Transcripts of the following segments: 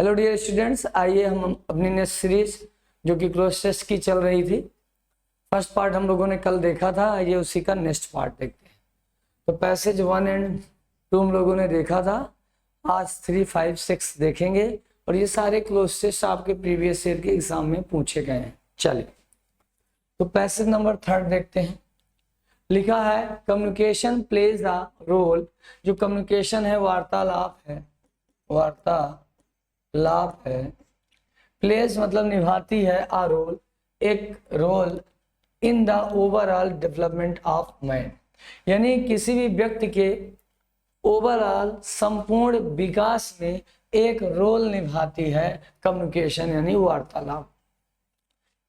Hello dear students, आइए हम अपनी नेक्स्ट सीरीज जो कि क्लोज टेस्ट की चल रही थी। फर्स्ट पार्ट हम लोगों ने कल देखा था, आइए उसी का नेक्स्ट पार्ट देखते हैं। तो पैसेज 1 एंड 2 हम लोगों ने देखा था, आज 3, 5, 6 देखेंगे और ये सारे क्लोज टेस्ट आपके प्रीवियस ईयर के एग्जाम में पूछे गए हैं। चलिए तो पैसेज नंबर 3 देखते हैं। लिखा है कम्युनिकेशन प्लेज अ रोल। जो कम्युनिकेशन है वार्तालाप है, वार्तालाप है। प्लेज मतलब निभाती है, आ रोल एक role in the overall development of man, यानी किसी भी व्यक्ति के ओवरऑल संपूर्ण विकास में एक रोल निभाती है कम्युनिकेशन यानी वार्तालाप।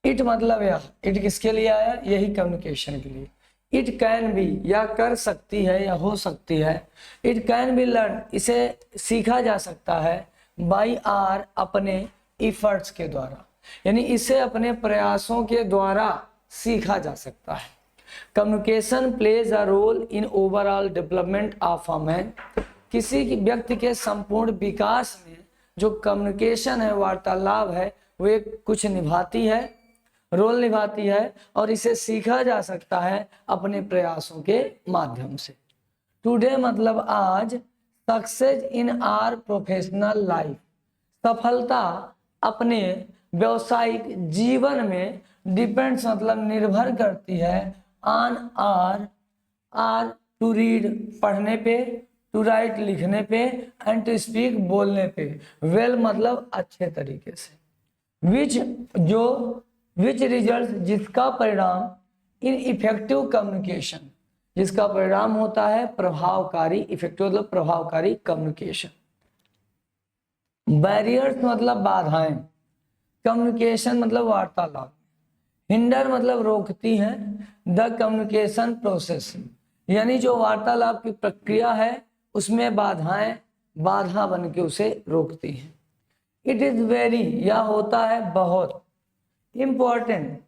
इट मतलब इट किसके लिए आया, यही कम्युनिकेशन के लिए। इट कैन बी या कर सकती है या हो सकती है। इट कैन बी लर्न इसे सीखा जा सकता है बाई आर अपने इफर्ट्स के द्वारा, यानी इसे अपने प्रयासों के द्वारा सीखा जा सकता है। Communication plays a role in overall development of a man. किसी व्यक्ति के संपूर्ण विकास में जो कम्युनिकेशन है, वार्तालाप है, वो एक कुछ निभाती है, रोल निभाती है और इसे सीखा जा सकता है अपने प्रयासों के माध्यम से। टुडे मतलब आज, success in are professional life सफलता अपने व्यवसायिक जीवन में डिपेंड्स मतलब निर्भर करती है ऑन आर टू रीड पढ़ने पे, टू राइट लिखने पे, एंड टू स्पीक बोलने पे। वेल मतलब अच्छे तरीके से। विच रिजल्ट जिसका परिणाम इन इफेक्टिव कम्युनिकेशन, जिसका परिणाम होता है प्रभावकारी, इफेक्टिव मतलब प्रभावकारी कम्युनिकेशन। बैरियर्स मतलब बाधाएं, कम्युनिकेशन मतलब वार्तालाप। हिंडर मतलब रोकती है, द कम्युनिकेशन प्रोसेस यानी जो वार्तालाप की प्रक्रिया है उसमें बाधाएं बाधा बन के उसे रोकती है। इट इज वेरी या होता है बहुत, इम्पॉर्टेंट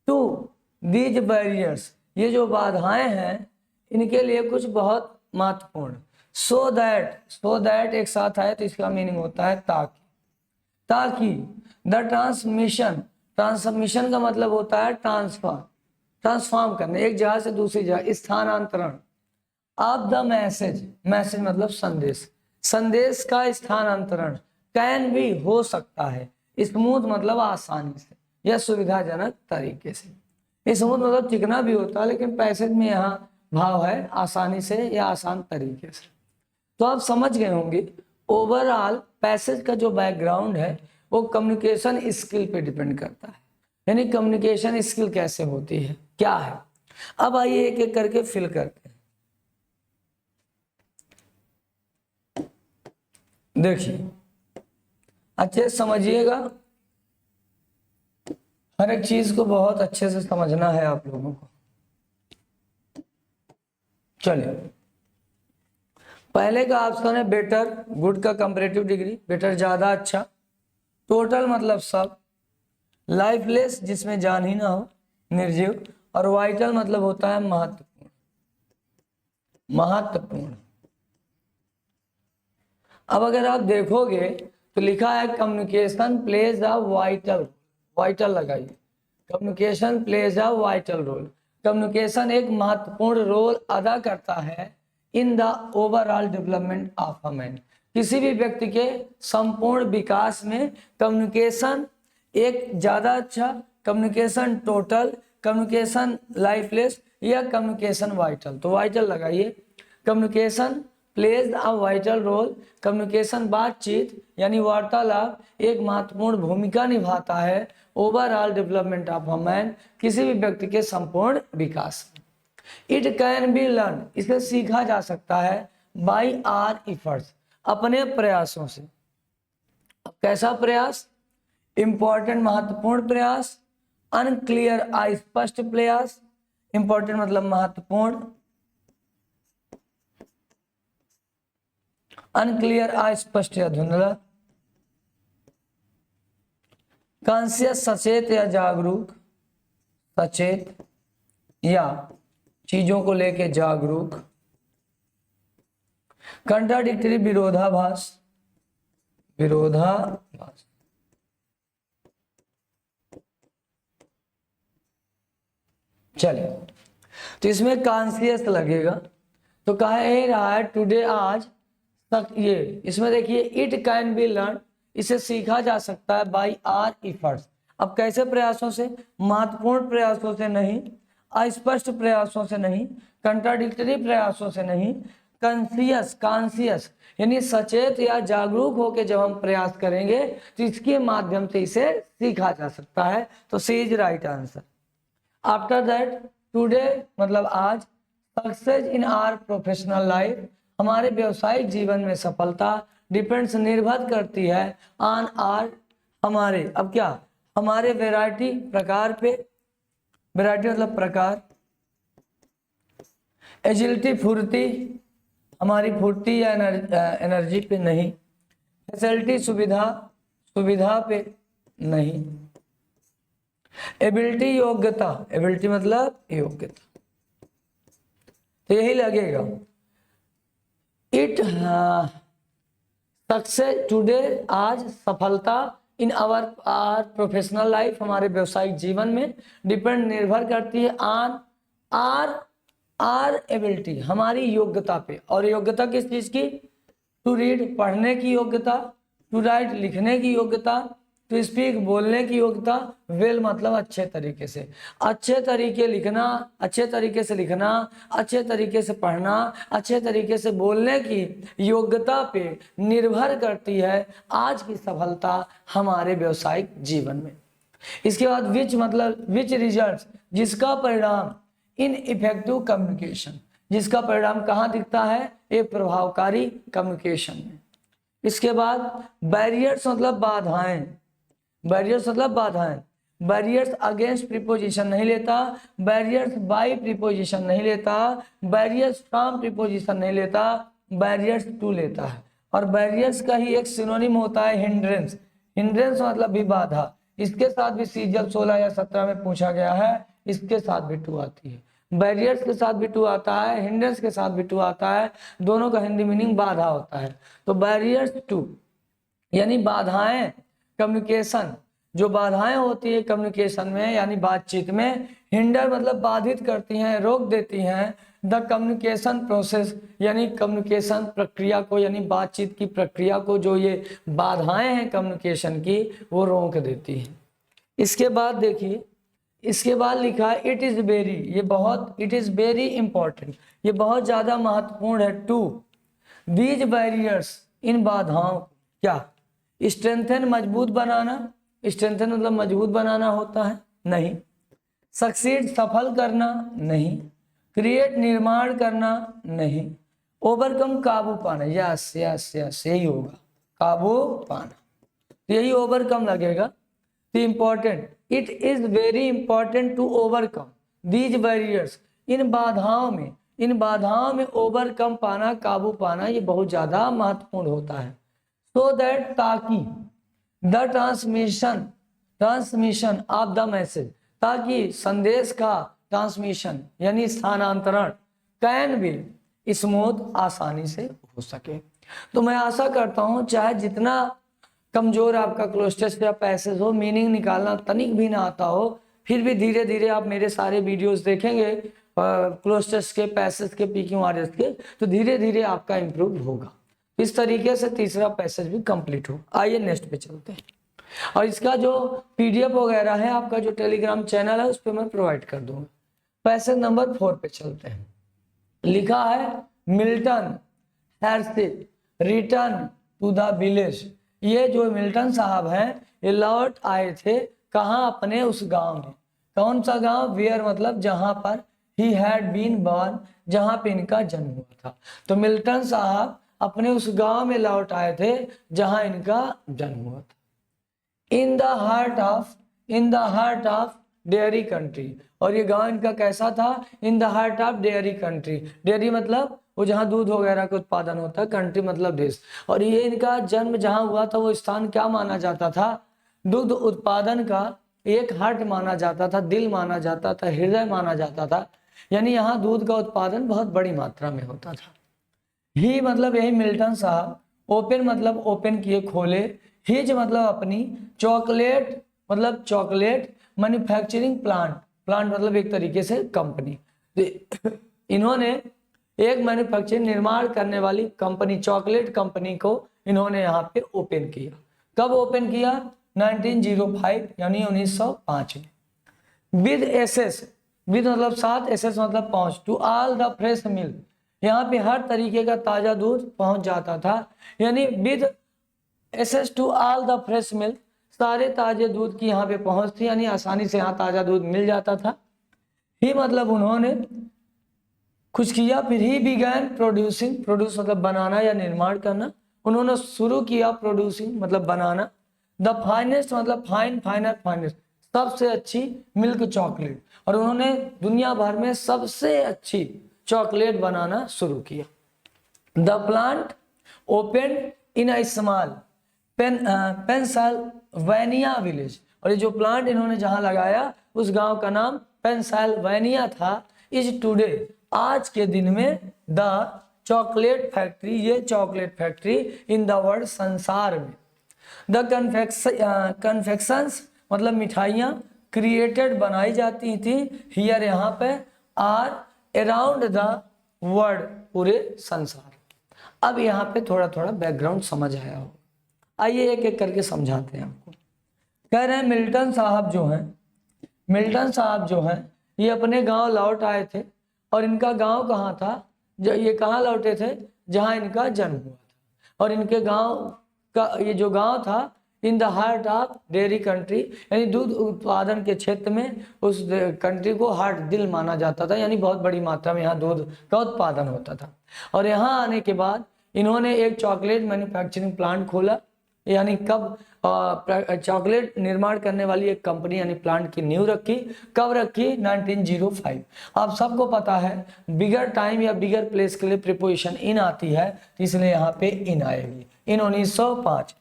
टू दीज बैरियर्स ये जो बाधाएं हैं इनके लिए कुछ बहुत महत्वपूर्ण। सो दैट एक साथ आए तो इसका मीनिंग होता है ताकि द ट्रांसमिशन का मतलब होता है ट्रांसफॉर्म करना, एक जगह से दूसरी जगह, स्थानांतरण। ऑफ द मैसेज मतलब संदेश का स्थानांतरण। कैन भी हो सकता है, स्मूथ मतलब आसानी से या सुविधाजनक तरीके से। स्मूथ मतलब चिकना भी होता है, लेकिन पैसेज में यहाँ भाव है आसानी से या आसान तरीके से। तो आप समझ गए होंगे ओवरऑल पैसेज का जो बैकग्राउंड है वो कम्युनिकेशन स्किल पे डिपेंड करता है, यानी कम्युनिकेशन स्किल कैसे होती है, क्या है। अब आइए एक एक करके फिल करते हैं। देखिए अच्छे समझिएगा, हर एक चीज को बहुत अच्छे से समझना है आप लोगों को। चलिए पहले का ऑप्शन है बेटर, गुड का कंपैरेटिव डिग्री, बेटर ज्यादा अच्छा। टोटल मतलब सब। लाइफलेस जिसमें जान ही ना हो, निर्जीव। और वाइटल मतलब होता है महत्वपूर्ण। अब अगर आप देखोगे तो लिखा है कम्युनिकेशन प्लेज अ वाइटल लगाइए, communication plays a vital role. Communication एक महत्वपूर्ण रोल अदा करता है in the overall development of a man. किसी भी व्यक्ति के संपूर्ण विकास में कम्युनिकेशन एक ज्यादा अच्छा, कम्युनिकेशन टोटल, कम्युनिकेशन लाइफलेस या कम्युनिकेशन वाइटल। तो वाइटल लगाइए। Communication plays a vital role, communication बातचीत यानी वार्तालाप एक महत्वपूर्ण भूमिका निभाता है overall development of a man, किसी भी व्यक्ति के संपूर्ण विकास। इट कैन बी लर्न इसे सीखा जा सकता है बाई आर इफर्ट्स अपने प्रयासों से। अब कैसा प्रयास, इंपॉर्टेंट महत्वपूर्ण प्रयास, अनक्लियर अस्पष्ट प्रयास। इंपॉर्टेंट मतलब महत्वपूर्ण, अनक्लियर अस्पष्ट या धुंधला। कॉन्शियस सचेत या जागरूक, सचेत या चीजों को लेके जागरूक। कंट्राडिक्टरी विरोधाभास, विरोधाभास। चलिए, तो इसमें कॉन्शियस लगेगा, तो कहा रहा है टुडे आज तक। ये इसमें देखिए इट कैन बी लर्न, इसे सीखा जा सकता है बाय आर इफर्ट्स। अब कैसे प्रयासों से? महत्वपूर्ण प्रयासों से नहीं, अस्पष्ट प्रयासों से नहीं, कंट्राडिक्टरी प्रयासों से नहीं, कॉन्शियस यानी सचेत या जागरूक होकर जब हम प्रयास करेंगे तो इसके माध्यम से इसे सीखा जा सकता है। तो C is right answer. After that today मतलब आज, success in our professional life, हमारे व्यवसायिक जीवन में सफलता डिपेंड्स निर्भर करती है ऑन आर, हमारे, अब क्या, हमारे वैरायटी प्रकार पे, वैरायटी मतलब प्रकार, एजिलिटी फुर्ती, हमारी फुर्ती या एनर्जी पे नहीं, फैसिलिटी सुविधा, सुविधा पे नहीं, एबिलिटी योग्यता, एबिलिटी मतलब योग्यता, तो यही लगेगा। इट सक्सेस टुडे आज, सफलता इन आवर प्रोफेशनल लाइफ, हमारे व्यवसायिक जीवन में डिपेंड निर्भर करती है ऑन आर एबिलिटी, हमारी योग्यता पे। और योग्यता किस चीज की? टू रीड पढ़ने की योग्यता, टू राइट लिखने की योग्यता, टू स्पीक बोलने की योग्यता, वेल मतलब अच्छे तरीके से, अच्छे तरीके लिखना, अच्छे तरीके से लिखना, अच्छे तरीके से पढ़ना, अच्छे तरीके से बोलने की योग्यता पे निर्भर करती है आज की सफलता हमारे व्यवसायिक जीवन में। इसके बाद विच मतलब विच रिजल्ट, जिसका परिणाम, इन इफेक्टिव कम्युनिकेशन, जिसका परिणाम कहाँ दिखता है? एक प्रभावकारी कम्युनिकेशन में। इसके बाद बैरियर्स मतलब बाधाएं, बैरियर्स मतलब बाधाएं, बैरियर्स अगेंस्ट प्रीपोजिशन नहीं लेता, बैरियर्स बाय प्रीपोजिशन नहीं लेता, बैरियर्स फ्रॉम प्रीपोजिशन नहीं लेता, बैरियर्स टू लेता है। और बैरियर्स का ही एक सिनोनिम होता है हिंड्रेंस, हिंड्रेंस मतलब भी बाधा, इसके साथ भी सीजल 16 या 17 में पूछा गया है, इसके साथ भी टू आती है, बैरियर्स के साथ भी टू आता है, हिंड्रेंस के साथ भी टू आता है, दोनों का हिंदी मीनिंग बाधा होता है। तो बैरियर्स टू यानी बाधाएं, कम्युनिकेशन, जो बाधाएं होती है कम्युनिकेशन में यानी बातचीत में, हिंडर मतलब बाधित करती हैं, रोक देती हैं, द कम्युनिकेशन प्रोसेस यानी कम्युनिकेशन प्रक्रिया को, यानी बातचीत की प्रक्रिया को, जो ये बाधाएं हैं कम्युनिकेशन की वो रोक देती हैं। इसके बाद देखिए, इसके बाद लिखा है इट इज वेरी, ये बहुत, इट इज वेरी इंपॉर्टेंट, ये बहुत ज्यादा महत्वपूर्ण है, टू बीज बैरियर्स, इन बाधाओं, क्या, स्ट्रेंथन मजबूत बनाना, स्ट्रेंथन मतलब मजबूत बनाना होता है, नहीं, सक्सीड सफल करना, नहीं, क्रिएट निर्माण करना, नहीं, ओवरकम काबू पाना, यस यस यस यही होगा, काबू पाना, यही ओवरकम लगेगा। तो important, it is very important to overcome these barriers, इन बाधाओं में ओवरकम पाना, काबू पाना, ये बहुत ज्यादा महत्वपूर्ण होता है। सो दैट, ताकि, the transmission of the message, ताकि संदेश का ट्रांसमिशन यानी स्थानांतरण, कैन बी स्मूथ, आसानी से हो सके। तो मैं आशा करता हूं चाहे जितना कमजोर आपका क्लोज टेस्ट या पैसेज हो, मीनिंग निकालना तनिक भी ना आता हो, फिर भी धीरे धीरे आप मेरे सारे वीडियोस देखेंगे क्लोज टेस्ट के, पैसेज के, PQRS के, तो धीरे धीरे आपका इंप्रूव होगा। इस तरीके से तीसरा पैसेज भी कंप्लीट हो। आइए नेक्स्ट पे चलते हैं, और इसका जो PDF वगैरह है आपका जो टेलीग्राम चैनल है उस पर मैं प्रोवाइड कर दूंगा। पैसेज नंबर 4 पे चलते हैं। लिखा है मिल्टन हैरसिप रिटर्न टू द विलेज, ये जो मिल्टन साहब हैं ये लौट आए थे कहाँ? अपने उस गांव में। कौन सा गांव? वेयर मतलब जहां पर, ही हैड बीन बॉर्न जहां पे इनका जन्म हुआ था। तो मिल्टन साहब अपने उस गांव में लौट आए थे जहां इनका जन्म हुआ था। In the heart of dairy country, और ये गांव इनका कैसा था? In the heart of dairy country, dairy मतलब वो जहाँ दूध वगैरह का उत्पादन होता है, कंट्री मतलब देश। और ये इनका जन्म जहाँ हुआ था वो स्थान क्या माना जाता था? दुग्ध उत्पादन का एक हट माना जाता था, दिल माना जाता था, हृदय माना जाता था, यानी यहाँ दूध का उत्पादन बहुत बड़ी मात्रा में होता था। ही मतलब यही मिल्टन साहब ओपन मतलब ओपन किए, खोले। हिज मतलब अपनी, चॉकलेट मतलब चॉकलेट मैन्युफैक्चरिंग प्लांट, प्लांट मतलब एक तरीके से कंपनी। तो इन्होंने एक मैन्युफैक्चरिंग निर्माण करने वाली कंपनी, चॉकलेट कंपनी को इन्होंने यहाँ पे ओपन किया। कब ओपन किया? 1905 यानी 1905 में। विद एसेस, विद मतलब साथ, एसेस मतलब पहुंच, to all the fresh milk, यहाँ पे हर तरीके का ताजा दूध पहुंच जाता था। यानी with access to all the fresh milk, सारे ताजे दूध की यहाँ पे पहुंच थी, यानी आसानी से यहाँ ताजा दूध मिल जाता था। ही मतलब उन्होंने कुछ किया, फिर ही बिगैन प्रोड्यूसिंग, प्रोड्यूस मतलब बनाना या निर्माण करना, उन्होंने शुरू किया प्रोड्यूसिंग मतलब बनाना। द फाइनेस्ट मतलब फाइन, फाइनर, फाइनेस्ट सबसे अच्छी मिल्क चॉकलेट, और उन्होंने दुनिया भर में सबसे अच्छी चॉकलेट बनाना शुरू किया। The plant open in a small Pennsylvania village, और ये जो प्लांट इन्होंने जहां लगाया उस गांव का नाम पेंसिल्वेनिया था। इज टुडे, आज के दिन में, द चॉकलेट फैक्ट्री, ये chocolate factory, in the world संसार में। द कन्फेक्शंस मतलब मिठाइयाँ, क्रिएटेड बनाई जाती थी, हियर यहाँ पे, आर अराउंड द वर्ल्ड पूरे संसार। अब यहाँ पे थोड़ा थोड़ा बैकग्राउंड समझ आया हो, आइए एक एक करके समझाते हैं आपको। कह रहे हैं मिल्टन साहब जो हैं, मिल्टन साहब जो हैं ये अपने गांव लौट आए थे, और इनका गांव कहाँ था? जो ये कहाँ लौटे थे? जहाँ इनका जन्म हुआ था। और इनके गांव का ये जो गांव था, in the heart of dairy country, यानी दूध उत्पादन के क्षेत्र में उस कंट्री को हार्ट, दिल माना जाता था, यानी बहुत बड़ी मात्रा में यहाँ दूध का उत्पादन होता था। और यहाँ आने के बाद इन्होंने एक चॉकलेट मैन्युफैक्चरिंग प्लांट खोला, यानी कब चॉकलेट निर्माण करने वाली एक कंपनी यानी प्लांट की नींव रखी। कब रखी? 1905। आप सबको पता है बिगर टाइम या बिगर प्लेस के लिए प्रीपोजिशन इन आती है, इसलिए यहाँ पे इन आएगी, इन 1905।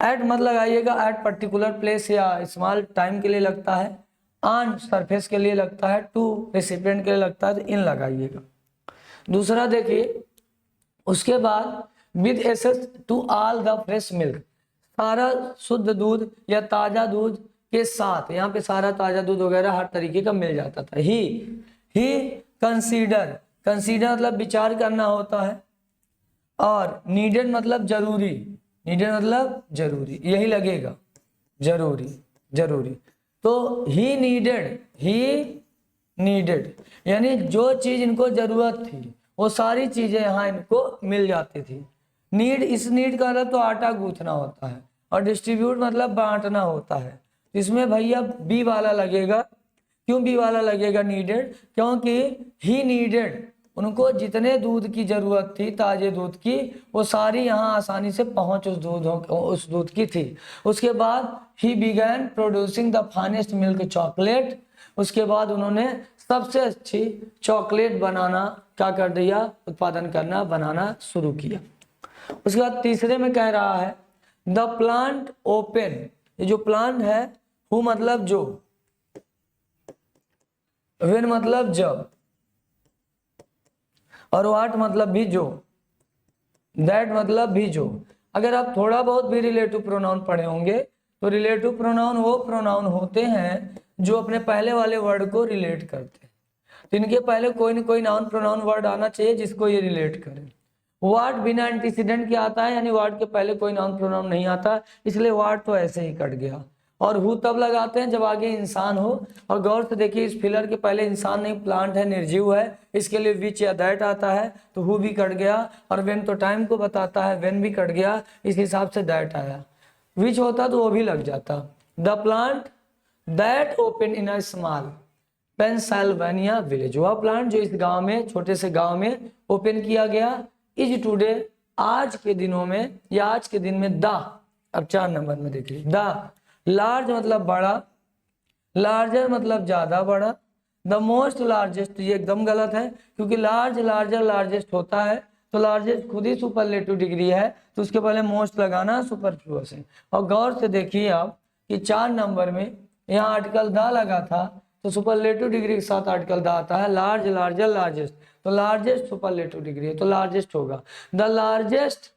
एट मत लगाइएगा, एट पर्टिकुलर प्लेस या स्मॉल टाइम के लिए लगता है, ऑन सरफेस के लिए लगता है, टू रेसिपिएंट के लिए लगता है, तो इन लगाइएगा। दूसरा देखिए, उसके बाद with access to all the fresh milk, सारा शुद्ध दूध या ताजा दूध के साथ, यहाँ पे सारा ताजा दूध वगैरह हर तरीके का मिल जाता था। ही कंसीडर, कंसीडर मतलब विचार करना होता है, और नीडेड मतलब जरूरी, नीडेड मतलब जरूरी, यही लगेगा, जरूरी, जरूरी। तो ही नीडेड यानी जो चीज इनको जरूरत थी वो सारी चीजें यहाँ इनको मिल जाती थी। नीड, इस नीड का मतलब तो आटा गूंथना होता है, और डिस्ट्रीब्यूट मतलब बांटना होता है। इसमें भैया बी वाला लगेगा। क्यों बी वाला लगेगा नीडेड? क्योंकि ही नीडेड, उनको जितने दूध की जरूरत थी ताजे दूध की, वो सारी यहाँ आसानी से पहुंच उस दूध की थी। उसके बाद he began producing the finest milk chocolate, उसके बाद उन्होंने सबसे अच्छी चॉकलेट बनाना क्या कर दिया? उत्पादन करना, बनाना शुरू किया। उसके बाद तीसरे में कह रहा है द प्लांट ओपन, ये जो प्लांट है, हु मतलब जो, व्हेन मतलब जब, और व्हाट मतलब भी जो, दैट मतलब भी जो। अगर आप थोड़ा बहुत भी रिलेटिव प्रोनाउन पढ़े होंगे तो रिलेटिव प्रोनाउन वो प्रोनाउन होते हैं जो अपने पहले वाले वर्ड को रिलेट करते हैं। तो इनके पहले कोई ना कोई नाउन प्रोनाउन वर्ड आना चाहिए जिसको ये रिलेट करे। वाट बिना एंटीसीडेंट के आता है, यानी वाट के पहले कोई नाउन प्रोनाउन नहीं आता, इसलिए वाट तो ऐसे ही कट गया। और हु तब लगाते हैं जब आगे इंसान हो। और गौर से देखिए इस फिलर के पहले इंसान नहीं, प्लांट है, निर्जीव है, इसके लिए विच या दैट आता है, तो हु भी कट गया। और वेन तो टाइम को बताता है, वेन भी कट गया, इस हिसाब से दैट आया। विच होता तो वो भी लग जाता। The plant that open in a small Pennsylvania village, वह प्लांट जो इस गांव में, छोटे से गांव में ओपन किया गया। इज टुडे, आज के दिनों में या आज के दिन में, द, अब 4 नंबर में देखिए, द लार्ज मतलब बड़ा, लार्जर मतलब ज्यादा बड़ा, द मोस्ट लार्जेस्ट, ये एकदम गलत है क्योंकि लार्ज, लार्जर, लार्जेस्ट होता है, तो लार्जेस्ट खुद ही सुपरलेटिव डिग्री है, तो उसके पहले मोस्ट लगाना सुपरफ्लुअस है। और गौर से देखिए आप कि 4 नंबर में यहाँ आर्टिकल द लगा था, तो सुपरलेटिव डिग्री के साथ आर्टिकल द आता है। लार्ज, लार्जर, लार्जेस्ट, तो लार्जेस्ट सुपरलेटिव डिग्री है, तो लार्जेस्ट होगा। The largest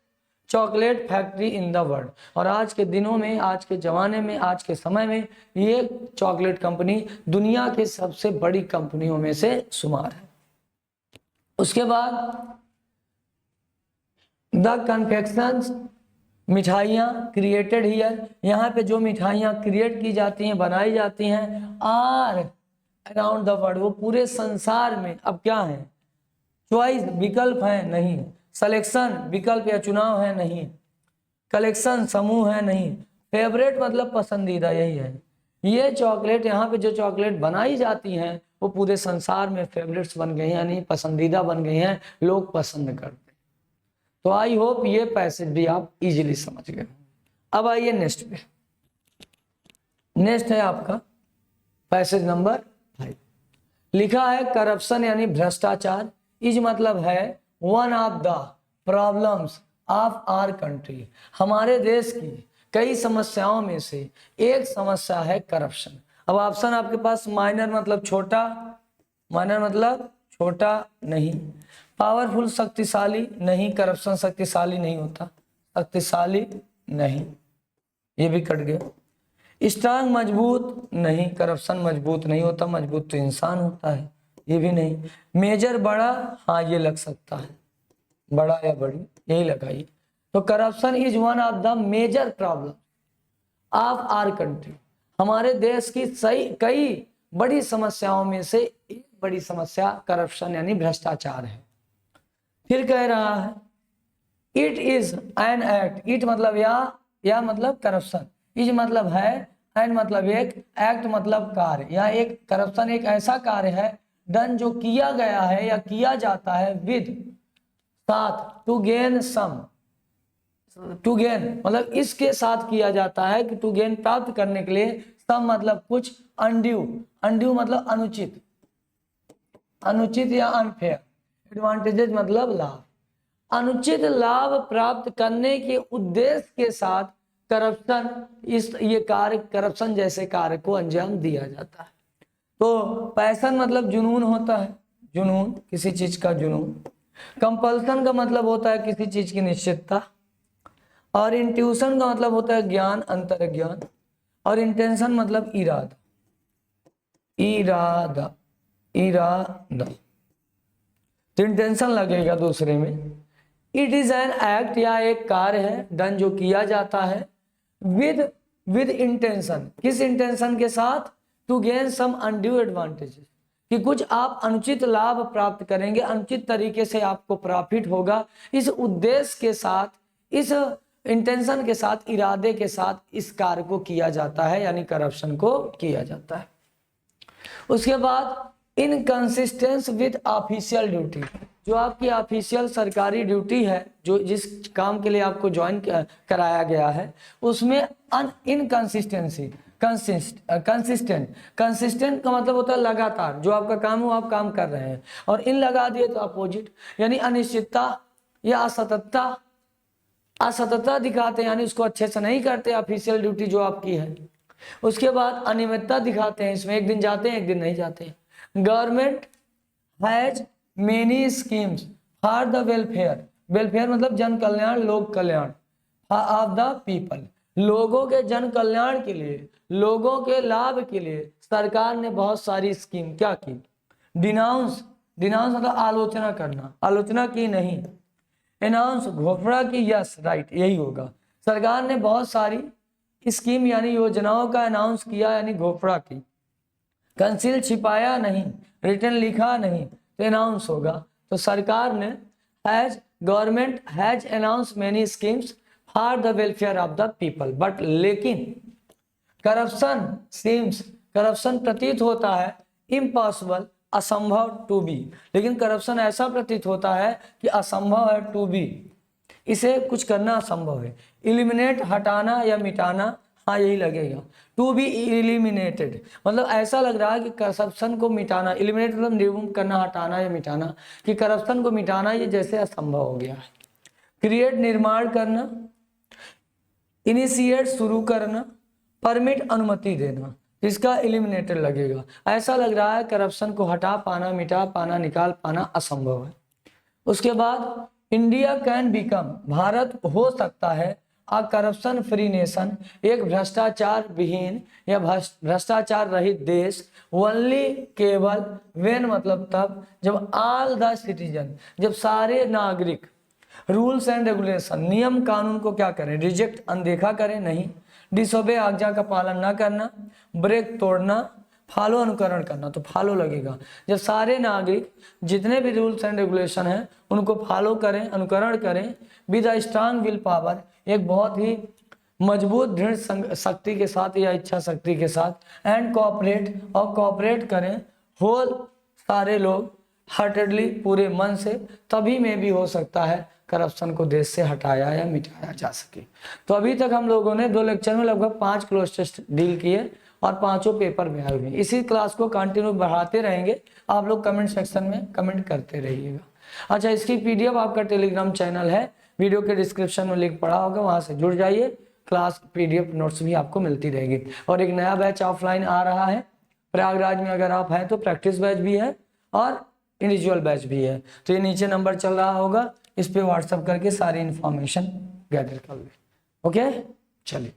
chocolate factory in the world. और आज के दिनों में, आज के ज़माने में, आज के समय में ये चॉकलेट कंपनी दुनिया की सबसे बड़ी कंपनियों में से शुमार है। उसके बाद द कन्फेक्शंस, मिठाइयाँ क्रिएटेड हियर, यहाँ पे जो मिठाइयाँ क्रिएट की जाती हैं, बनाई जाती हैं, आर अराउंड द वर्ल्ड, वो पूरे संसार में। अब क्या है? चॉइस विकल्प है नहीं, सिलेक्शन विकल्प या चुनाव है नहीं, कलेक्शन समूह है नहीं, फेवरेट मतलब पसंदीदा, यही है। ये चॉकलेट, यहाँ पे जो चॉकलेट बनाई जाती हैं वो पूरे संसार में फेवरेट्स बन गई हैं, यानी पसंदीदा बन गई हैं, लोग पसंद करते हैं। तो आई होप ये पैसेज भी आप इजीली समझ गए। अब आइए नेक्स्ट पे। नेक्स्ट है आपका पैसेज नंबर 5। लिखा है करप्शन यानी भ्रष्टाचार इज मतलब है one of the problems of our country, हमारे देश की कई समस्याओं में से एक समस्या है करप्शन। अब ऑप्शन आपके पास माइनर मतलब छोटा, माइनर मतलब छोटा नहीं, पावरफुल शक्तिशाली नहीं, करप्शन शक्तिशाली नहीं होता, शक्तिशाली नहीं, ये भी कट गया। स्ट्रांग मजबूत नहीं, करप्शन मजबूत नहीं होता, मजबूत तो इंसान होता है, ये भी नहीं। मेजर बड़ा, हाँ ये लग सकता है, बड़ा या बड़ी, यही लगाइए। तो corruption is one of the major problem of our country, हमारे देश की कई बड़ी समस्याओं में से एक बड़ी समस्या करप्शन यानी भ्रष्टाचार है। फिर कह रहा है it is an act, it मतलब या मतलब करप्शन, इज मतलब है, एंड मतलब एक, एक्ट मतलब कार्य, या एक करप्शन एक ऐसा कार्य है डन जो किया गया है या किया जाता है विद साथ, to gain some, to gain मतलब इसके साथ किया जाता है कि टू गेन प्राप्त करने के लिए, सम मतलब कुछ, अनड्यू, अनड्यू मतलब अनुचित, अनुचित या अनफेयर, एडवांटेजेस मतलब लाभ, अनुचित लाभ प्राप्त करने के उद्देश्य के साथ करप्शन, ये कार्य, करप्शन जैसे कार्य को अंजाम दिया जाता है। तो पैशन मतलब जुनून होता है, जुनून, किसी चीज का जुनून। कंपल्सन का मतलब होता है किसी चीज की निश्चितता, और इंट्यूशन का मतलब होता है ज्ञान, अंतर्ज्ञान, और इंटेंशन मतलब इरादा, इरादा, इरादा, तो इंटेंशन लगेगा दूसरे में। इट इज एन एक्ट, या एक कार्य है डन जो किया जाता है विद इंटेंशन, किस इंटेंशन के साथ, to gain some undue advantages, कि कुछ आप अनुचित लाभ प्राप्त करेंगे, अनुचित तरीके से आपको प्रॉफिट होगा, इस उद्देश्य के साथ, इस इंटेंशन के साथ, इरादे के साथ इस कार्य को किया जाता है, यानी करप्शन को किया जाता है। उसके बाद इनकंसिस्टेंस विद ऑफिशियल ड्यूटी, जो आपकी ऑफिशियल सरकारी ड्यूटी है, जो जिस काम के लिए आपको ज्वाइन कराया गया है, उसमें इनकंसिस्टेंसी, कंसिस्टेंट, कंसिस्टेंट का मतलब होता है लगातार, जो आपका काम हो आप काम कर रहे हैं, और इन लगा दिए तो अपोजिट, यानी अनिश्चितता या असततता, असततता दिखाते हैं, यानी उसको अच्छे से नहीं करते ऑफिशियल ड्यूटी जो आपकी है। उसके बाद अनियमितता दिखाते हैं, इसमें एक दिन जाते हैं एक दिन नहीं जाते। Government has many schemes for the welfare, welfare मतलब जन कल्याण, लोक कल्याण, ऑफ द पीपल, लोगों के जन कल्याण के लिए, लोगों के लाभ के लिए सरकार ने बहुत सारी स्कीम क्या की। डिनाउंस, डिनाउंस मतलब आलोचना करना, आलोचना की नहीं। अनाउंस घोषणा की, यस राइट यही होगा। सरकार ने बहुत सारी स्कीम यानी योजनाओं का अनाउंस किया यानी घोषणा की। कंसील छिपाया नहीं, रिटर्न लिखा नहीं, तो अनाउंस होगा। तो सरकार ने has, government has announce many schemes for the welfare of the people, but लेकिन करप्शन सीम्स, करप्शन प्रतीत होता है, इम्पॉसिबल असंभव टू बी, लेकिन करप्शन ऐसा प्रतीत होता है कि असंभव है, टू बी इसे कुछ करना असंभव है। इलिमिनेट हटाना या मिटाना, हाँ यही लगेगा। टू बी इलिमिनेटेड मतलब ऐसा लग रहा है कि करप्शन को मिटाना, इलिमिनेट मतलब रिमूव करना, हटाना या मिटाना, कि करप्शन को मिटाना ये जैसे असंभव हो गया है। क्रिएट निर्माण करना, इनिशिएट शुरू करना, परमिट अनुमति देना, इसका इलिमिनेटेड लगेगा। ऐसा लग रहा है करप्शन को हटा पाना, मिटा पाना, निकाल पाना असंभव है। उसके बाद इंडिया कैन बिकम, भारत हो सकता है, अ करप्शन फ्री नेशन, एक भ्रष्टाचार विहीन या भ्रष्टाचार रहित देश, ओनली केवल व्हेन मतलब तब, जब ऑल द सिटीजन, जब सारे नागरिक, रूल्स एंड रेगुलेशन, नियम कानून को क्या करें, रिजेक्ट अनदेखा करें, नहीं, डिसोबे आज्ञा का पालन ना करना, ब्रेक तोड़ना, फॉलो अनुकरण करना, तो फॉलो लगेगा, जब सारे नागरिक जितने भी रूल्स एंड रेगुलेशन हैं उनको फॉलो करें, अनुकरण करें, with a strong will power, एक बहुत ही मजबूत दृढ़ शक्ति के साथ या इच्छा शक्ति के साथ, एंड कोऑपरेट, और कोऑपरेट करें होल सारे लोग, हार्टेडली पूरे मन से, तभी में भी हो सकता है करप्शन को देश से हटाया या मिटाया जा सके। तो अभी तक हम लोगों ने 2 लेक्चर में लगभग 5 क्लोज टेस्ट डील किए और 5 पेपर में आए हुए। इसी क्लास को कंटिन्यू बढ़ाते रहेंगे, आप लोग कमेंट सेक्शन में कमेंट करते रहिएगा। अच्छा, इसकी पीडीएफ आपका टेलीग्राम चैनल है, वीडियो के डिस्क्रिप्शन में लिंक पड़ा होगा, वहां से जुड़ जाइए, क्लास पीडीएफ नोट्स भी आपको मिलती रहेगी। और एक नया बैच ऑफलाइन आ रहा है प्रयागराज में, अगर आप हैं तो प्रैक्टिस बैच भी है और इंडिविजुअल बैच भी है, तो ये नीचे नंबर चल रहा होगा, इस पे व्हाट्सएप करके सारी इंफॉर्मेशन गैदर कर ले। ओके, चलिए।